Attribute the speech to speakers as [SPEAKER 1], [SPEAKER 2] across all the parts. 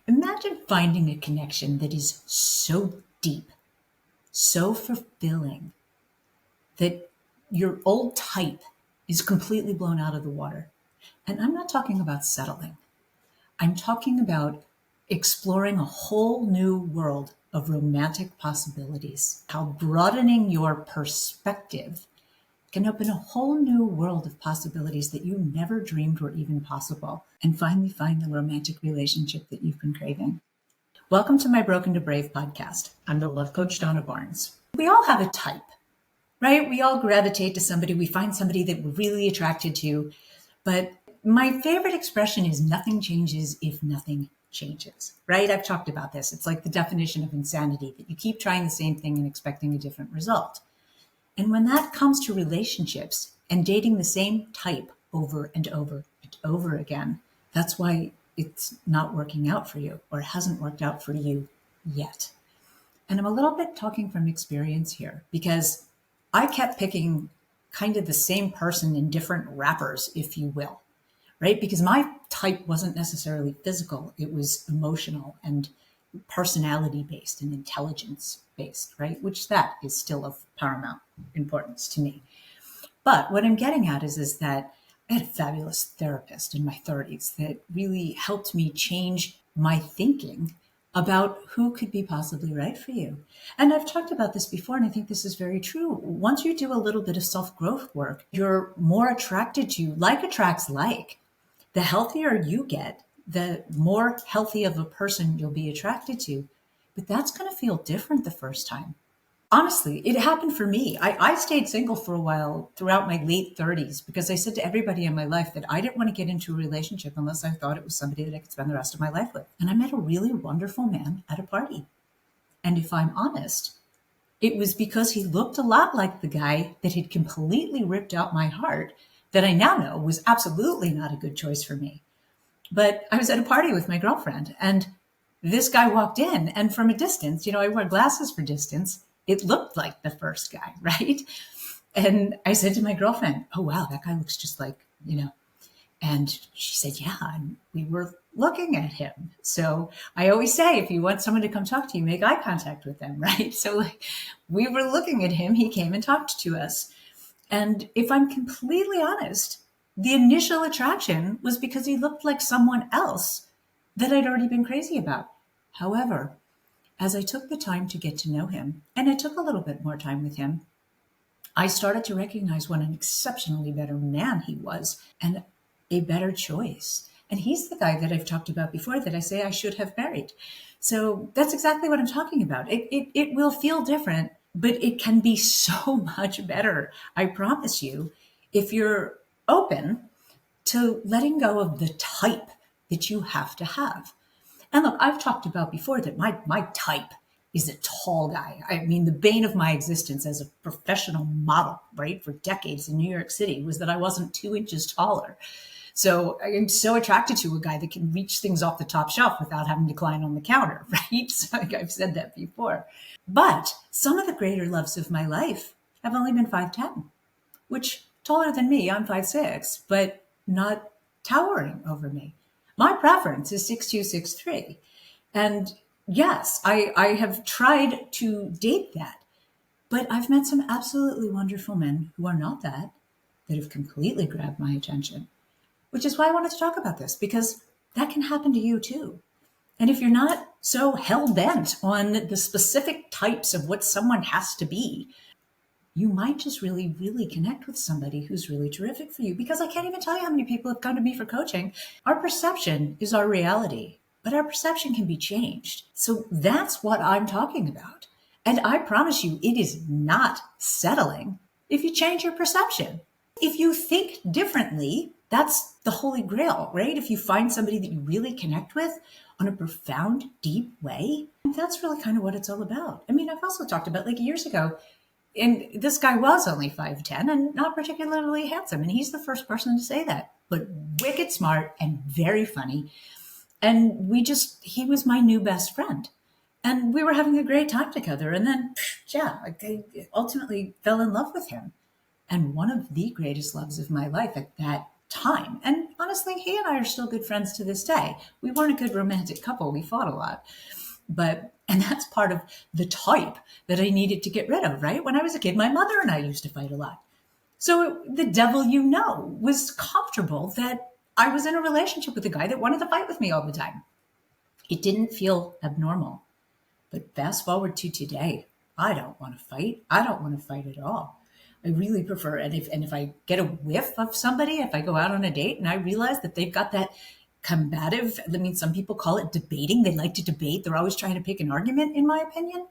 [SPEAKER 1] Imagine finding a connection that is so deep, so fulfilling, that your old type is completely blown out of the water. And I'm not talking about settling. I'm talking about exploring a whole new world of romantic possibilities, how broadening your perspective can open a whole new world of possibilities that you never dreamed were even possible, and finally find the romantic relationship that you've been craving. Welcome to my Broken to Brave podcast. I'm the Love Coach Donna Barnes. We all have a type, right? We all gravitate to somebody. We find somebody that we're really attracted to. But my favorite expression is nothing changes if nothing changes, right? I've talked about this. It's like the definition of insanity, that you keep trying the same thing and expecting a different result. And when that comes to relationships and dating the same type over and over and over again, that's why it's not working out for you, or it hasn't worked out for you yet. And I'm a little bit talking from experience here, because I kept picking kind of the same person in different wrappers, if you will, right? Because my type wasn't necessarily physical. It was emotional and personality based and intelligence based, right? Which that is still of paramount importance to me. But what I'm getting at is that I had a fabulous therapist in my 30s that really helped me change my thinking about who could be possibly right for you. And I've talked about this before, and I think this is very true. Once you do a little bit of self-growth work, you're more attracted to, like attracts like. The healthier you get, the more healthy of a person you'll be attracted to. But that's going to feel different the first time. Honestly, it happened for me. I stayed single for a while throughout my late 30s because I said to everybody in my life that I didn't want to get into a relationship unless I thought it was somebody that I could spend the rest of my life with. And I met a really wonderful man at a party. And if I'm honest, it was because he looked a lot like the guy that had completely ripped out my heart that I now know was absolutely not a good choice for me. But I was at a party with my girlfriend, and this guy walked in, and from a distance, I wear glasses for distance. It looked like the first guy, right? And I said to my girlfriend, "Oh, wow, that guy looks just like. And she said, "Yeah, and we were looking at him." So I always say, if you want someone to come talk to you, make eye contact with them, right? So we were looking at him. He came and talked to us. And if I'm completely honest, the initial attraction was because he looked like someone else that I'd already been crazy about. However, as I took the time to get to know him, and I took a little bit more time with him, I started to recognize what an exceptionally better man he was and a better choice. And he's the guy that I've talked about before that I say I should have married. So that's exactly what I'm talking about. It will feel different, but it can be so much better, I promise you, if you're open to letting go of the type that you have to have. And look, I've talked about before that my type is a tall guy. I mean, the bane of my existence as a professional model, right, for decades in New York City was that I wasn't 2 inches taller. So I am so attracted to a guy that can reach things off the top shelf without having to climb on the counter, right? So I've said that before. But some of the greater loves of my life have only been 5'10", which taller than me, I'm 5'6", but not towering over me. My preference is 6'2", 6'3". And yes, I have tried to date that, but I've met some absolutely wonderful men who are not that have completely grabbed my attention, which is why I wanted to talk about this, because that can happen to you too. And if you're not so hell-bent on the specific types of what someone has to be, you might just really, really connect with somebody who's really terrific for you. Because I can't even tell you how many people have come to me for coaching. Our perception is our reality, but our perception can be changed. So that's what I'm talking about. And I promise you, it is not settling if you change your perception. If you think differently, that's the holy grail, right? If you find somebody that you really connect with on a profound, deep way, that's really kind of what it's all about. I mean, I've also talked about years ago, and this guy was only 5'10" and not particularly handsome. And he's the first person to say that, but wicked smart and very funny. And he was my new best friend. And we were having a great time together. And then, I ultimately fell in love with him. And one of the greatest loves of my life at that time. And honestly, he and I are still good friends to this day. We weren't a good romantic couple. We fought a lot. And that's part of the type that I needed to get rid of, right? When I was a kid, my mother and I used to fight a lot. So the devil was comfortable that I was in a relationship with a guy that wanted to fight with me all the time. It didn't feel abnormal. But fast forward to today, I don't want to fight. I don't want to fight at all. I really prefer, and if I get a whiff of somebody, if I go out on a date and I realize that they've got that combative, I mean, some people call it debating. They like to debate. They're always trying to pick an argument, in my opinion.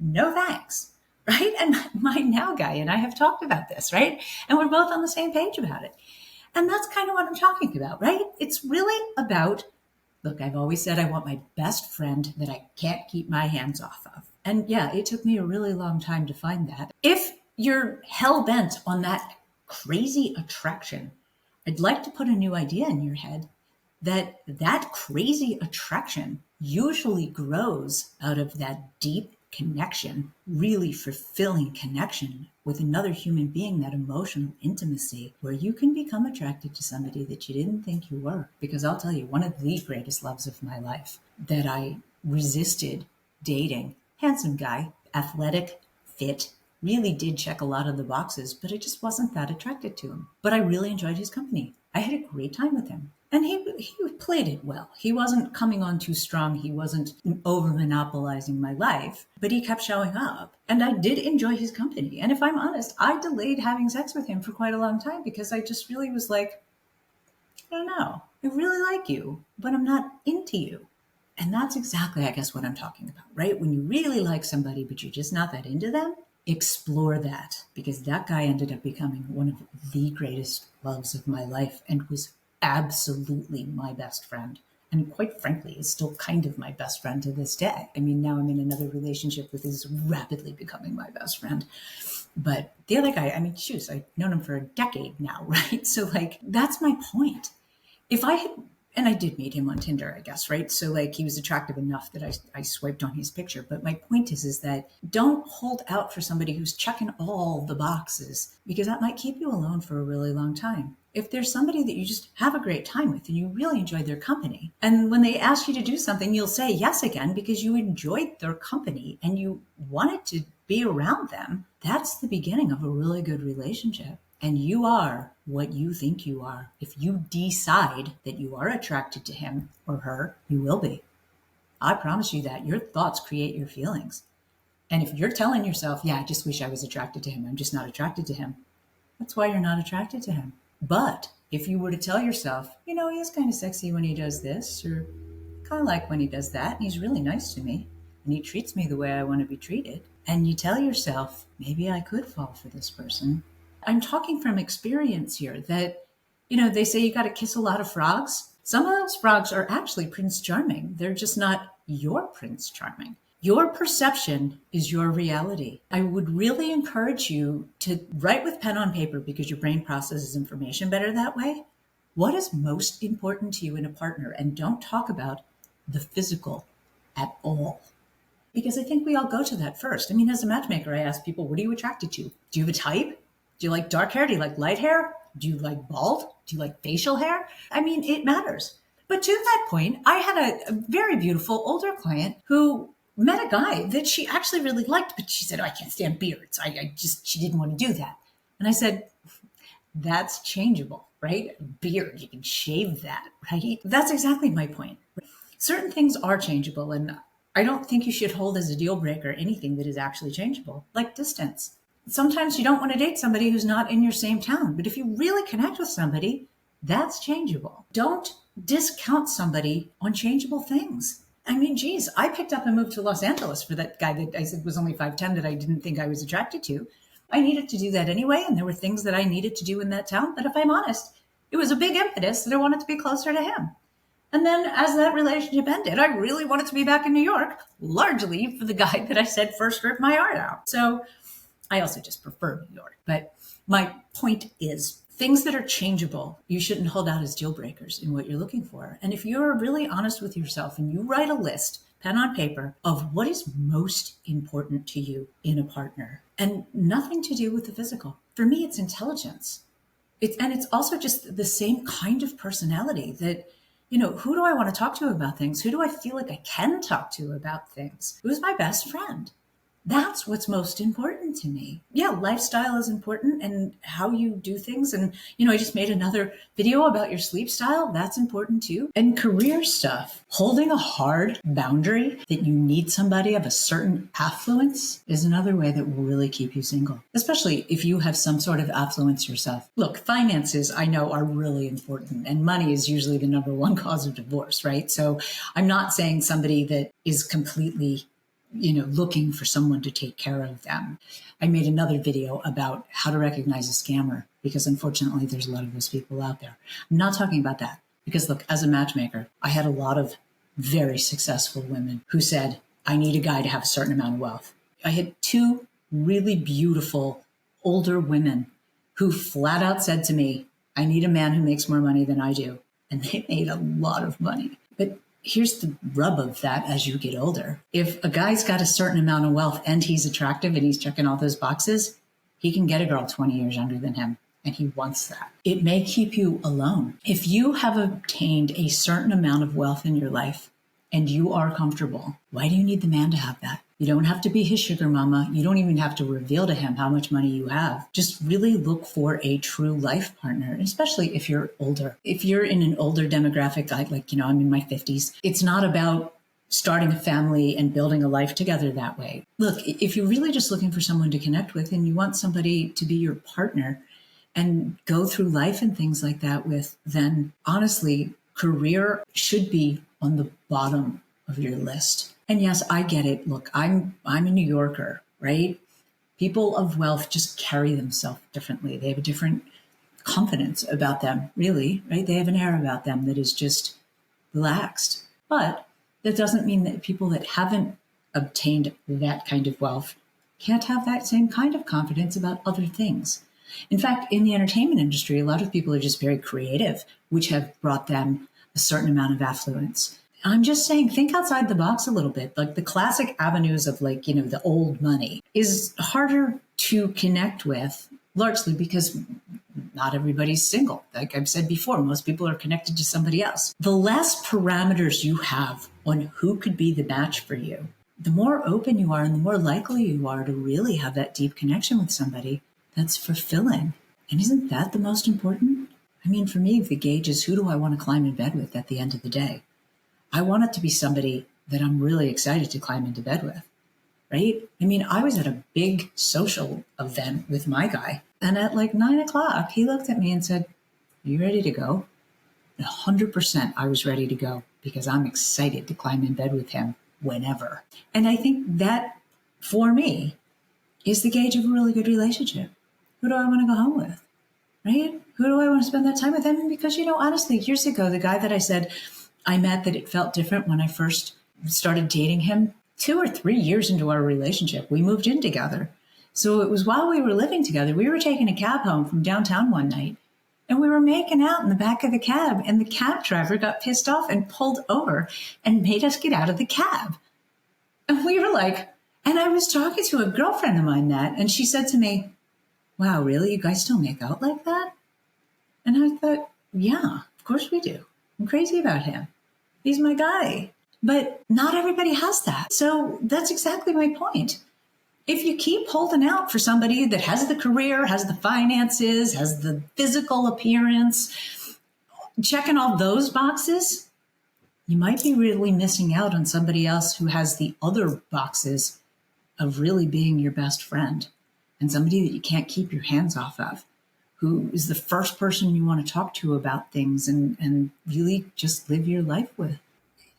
[SPEAKER 1] No thanks, right? And my now guy and I have talked about this, right? And we're both on the same page about it. And that's kind of what I'm talking about, right? It's really about, look, I've always said I want my best friend that I can't keep my hands off of. And yeah, it took me a really long time to find that. If you're hell-bent on that crazy attraction, I'd like to put a new idea in your head that crazy attraction usually grows out of that deep connection, really fulfilling connection with another human being, that emotional intimacy where you can become attracted to somebody that you didn't think you were. Because I'll tell you, one of the greatest loves of my life that I resisted dating, handsome guy, athletic, fit, really did check a lot of the boxes, but I just wasn't that attracted to him. But I really enjoyed his company. I had a great time with him. And he played it well. He wasn't coming on too strong. He wasn't over monopolizing my life, but he kept showing up. And I did enjoy his company. And if I'm honest, I delayed having sex with him for quite a long time because I just really was like, I don't know. I really like you, but I'm not into you. And that's exactly, I guess, what I'm talking about, right? When you really like somebody, but you're just not that into them, explore that, because that guy ended up becoming one of the greatest loves of my life and was absolutely my best friend. And quite frankly, is still kind of my best friend to this day. I mean, now I'm in another relationship with who's rapidly becoming my best friend. But the other guy, I mean, shoot, I've known him for a decade now, right? So like, that's my point. If I had, and I did meet him on Tinder, I guess, right? So like, he was attractive enough that I swiped on his picture. But my point is that don't hold out for somebody who's checking all the boxes, because that might keep you alone for a really long time. If there's somebody that you just have a great time with and you really enjoy their company, and when they ask you to do something, you'll say yes again because you enjoyed their company and you wanted to be around them, that's the beginning of a really good relationship. And you are what you think you are. If you decide that you are attracted to him or her, you will be. I promise you that. Your thoughts create your feelings. And if you're telling yourself, yeah, I just wish I was attracted to him, I'm just not attracted to him, that's why you're not attracted to him. But if you were to tell yourself, he is kind of sexy when he does this, or kind of like when he does that, and he's really nice to me, and he treats me the way I want to be treated, and you tell yourself, maybe I could fall for this person. I'm talking from experience here that, they say you got to kiss a lot of frogs. Some of those frogs are actually Prince Charming. They're just not your Prince Charming. Your perception is your reality. I would really encourage you to write with pen on paper, because your brain processes information better that way. What is most important to you in a partner? And don't talk about the physical at all. Because I think we all go to that first. I mean, as a matchmaker, I ask people, what are you attracted to? Do you have a type? Do you like dark hair? Do you like light hair? Do you like bald? Do you like facial hair? I mean, it matters. But to that point, I had a very beautiful older client who met a guy that she actually really liked, but she said, I can't stand beards. She didn't want to do that. And I said, that's changeable, right? Beard, you can shave that, right? That's exactly my point. Certain things are changeable, and I don't think you should hold as a deal breaker anything that is actually changeable, like distance. Sometimes you don't want to date somebody who's not in your same town, but if you really connect with somebody, that's changeable. Don't discount somebody on changeable things. I mean, geez, I picked up and moved to Los Angeles for that guy that I said was only 5'10" that I didn't think I was attracted to. I needed to do that anyway, and there were things that I needed to do in that town. But if I'm honest, it was a big impetus that I wanted to be closer to him. And then as that relationship ended, I really wanted to be back in New York, largely for the guy that I said first ripped my heart out. So I also just prefer New York. But my point is, things that are changeable, you shouldn't hold out as deal breakers in what you're looking for. And if you're really honest with yourself and you write a list, pen on paper, of what is most important to you in a partner, and nothing to do with the physical. For me, it's intelligence. It's also just the same kind of personality that, who do I want to talk to about things? Who do I feel like I can talk to about things? Who's my best friend? That's what's most important to me. Yeah, lifestyle is important and how you do things. And, I just made another video about your sleep style. That's important too. And career stuff. Holding a hard boundary that you need somebody of a certain affluence is another way that will really keep you single, especially if you have some sort of affluence yourself. Look, finances, I know, are really important, and money is usually the number one cause of divorce, right? So I'm not saying somebody that is completely looking for someone to take care of them. I made another video about how to recognize a scammer because unfortunately there's a lot of those people out there. I'm not talking about that because look, as a matchmaker, I had a lot of very successful women who said, I need a guy to have a certain amount of wealth. I had two really beautiful older women who flat out said to me, I need a man who makes more money than I do. And they made a lot of money. But here's the rub of that as you get older. If a guy's got a certain amount of wealth and he's attractive and he's checking all those boxes, he can get a girl 20 years younger than him, and he wants that. It may keep you alone. If you have obtained a certain amount of wealth in your life and you are comfortable, why do you need the man to have that? You don't have to be his sugar mama. You don't even have to reveal to him how much money you have. Just really look for a true life partner, especially if you're older. If you're in an older demographic, I'm in my 50s, it's not about starting a family and building a life together that way. Look, if you're really just looking for someone to connect with and you want somebody to be your partner and go through life and things like that with, then honestly, career should be on the bottom of your list. And yes, I get it. Look, I'm a New Yorker, right? People of wealth just carry themselves differently. They have a different confidence about them, really, right? They have an air about them that is just relaxed. But that doesn't mean that people that haven't obtained that kind of wealth can't have that same kind of confidence about other things. In fact, in the entertainment industry, a lot of people are just very creative, which have brought them a certain amount of affluence. I'm just saying, think outside the box a little bit. Like the classic avenues of the old money is harder to connect with, largely because not everybody's single. Like I've said before, most people are connected to somebody else. The less parameters you have on who could be the match for you, the more open you are and the more likely you are to really have that deep connection with somebody that's fulfilling. And isn't that the most important? I mean, for me, the gauge is who do I want to climb in bed with at the end of the day? I want it to be somebody that I'm really excited to climb into bed with, right? I mean, I was at a big social event with my guy, and at 9:00, he looked at me and said, "Are you ready to go?" 100% I was ready to go because I'm excited to climb in bed with him whenever. And I think that, for me, is the gauge of a really good relationship. Who do I want to go home with, right? Who do I want to spend that time with? And because, honestly, years ago, the guy that I said I met that it felt different when I first started dating him, 2 or 3 years into our relationship, we moved in together. So it was while we were living together, we were taking a cab home from downtown one night, and we were making out in the back of the cab, and the cab driver got pissed off and pulled over and made us get out of the cab. And we were like, and I was talking to a girlfriend of mine and she said to me, "Wow, really? You guys still make out like that?" And I thought, yeah, of course we do. I'm crazy about him. He's my guy. But not everybody has that. So that's exactly my point. If you keep holding out for somebody that has the career, has the finances, has the physical appearance, checking all those boxes, you might be really missing out on somebody else who has the other boxes of really being your best friend and somebody that you can't keep your hands off of, who is the first person you want to talk to about things and really just live your life with.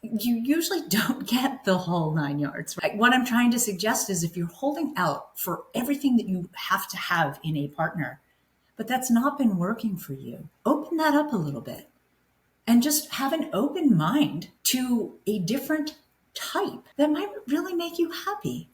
[SPEAKER 1] You usually don't get the whole 9 yards. Right? What I'm trying to suggest is if you're holding out for everything that you have to have in a partner, but that's not been working for you, open that up a little bit and just have an open mind to a different type that might really make you happy.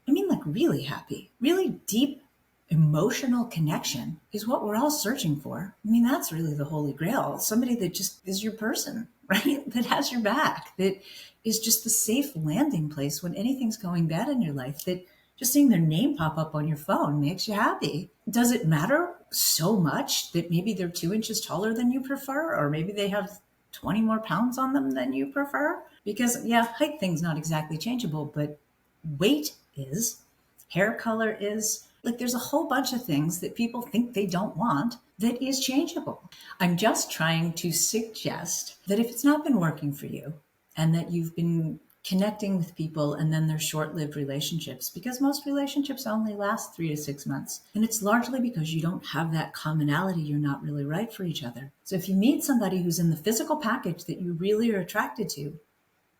[SPEAKER 1] I mean, really happy, really deep emotional connection is what we're all searching for. I mean, that's really the holy grail. Somebody that just is your person, right? That has your back, that is just the safe landing place when anything's going bad in your life, that just seeing their name pop up on your phone makes you happy. Does it matter so much that maybe they're 2 inches taller than you prefer, or maybe they have 20 more pounds on them than you prefer. Because, yeah, height thing's not exactly changeable, but weight is, hair color is. Like, there's a whole bunch of things that people think they don't want that is changeable. I'm just trying to suggest that if it's not been working for you and that you've been connecting with people and then they're short-lived relationships, because most relationships only last 3 to 6 months, and it's largely because you don't have that commonality. You're not really right for each other. So if you meet somebody who's in the physical package that you really are attracted to,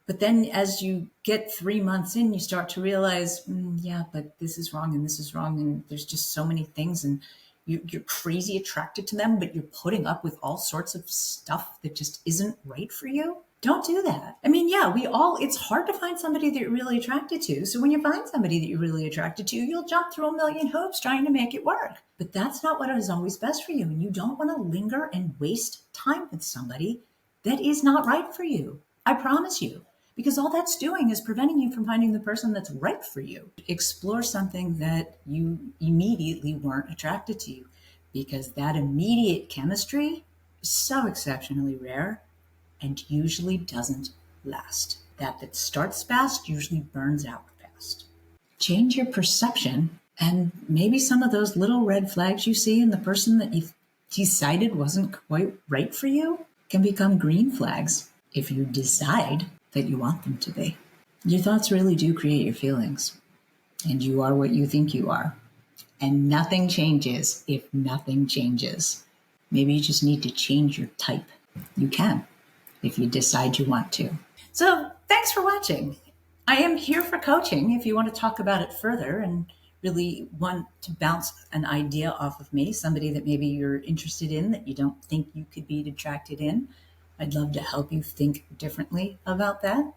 [SPEAKER 1] but then as you get 3 months in, you start to realize, yeah, but this is wrong and this is wrong, and there's just so many things, and you're crazy attracted to them, but you're putting up with all sorts of stuff that just isn't right for you. Don't do that. I mean, yeah, it's hard to find somebody that you're really attracted to. So when you find somebody that you're really attracted to, you'll jump through a million hoops trying to make it work. But that's not what is always best for you. And you don't want to linger and waste time with somebody that is not right for you. I promise you. Because all that's doing is preventing you from finding the person that's right for you. Explore something that you immediately weren't attracted to, because that immediate chemistry is so exceptionally rare and usually doesn't last. That starts fast usually burns out fast. Change your perception, and maybe some of those little red flags you see in the person that you've decided wasn't quite right for you can become green flags if you decide that you want them to be. Your thoughts really do create your feelings, and you are what you think you are. And nothing changes if nothing changes. Maybe you just need to change your type. You can, if you decide you want to. So thanks for watching. I am here for coaching if you want to talk about it further and really want to bounce an idea off of me, somebody that maybe you're interested in that you don't think you could be attracted in. I'd love to help you think differently about that.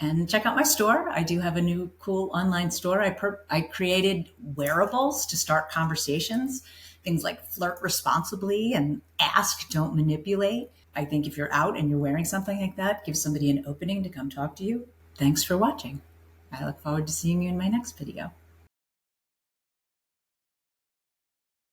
[SPEAKER 1] And check out my store. I do have a new cool online store. I created wearables to start conversations, things like flirt responsibly and ask, don't manipulate. I think if you're out and you're wearing something like that, give somebody an opening to come talk to you. Thanks for watching. I look forward to seeing you in my next video.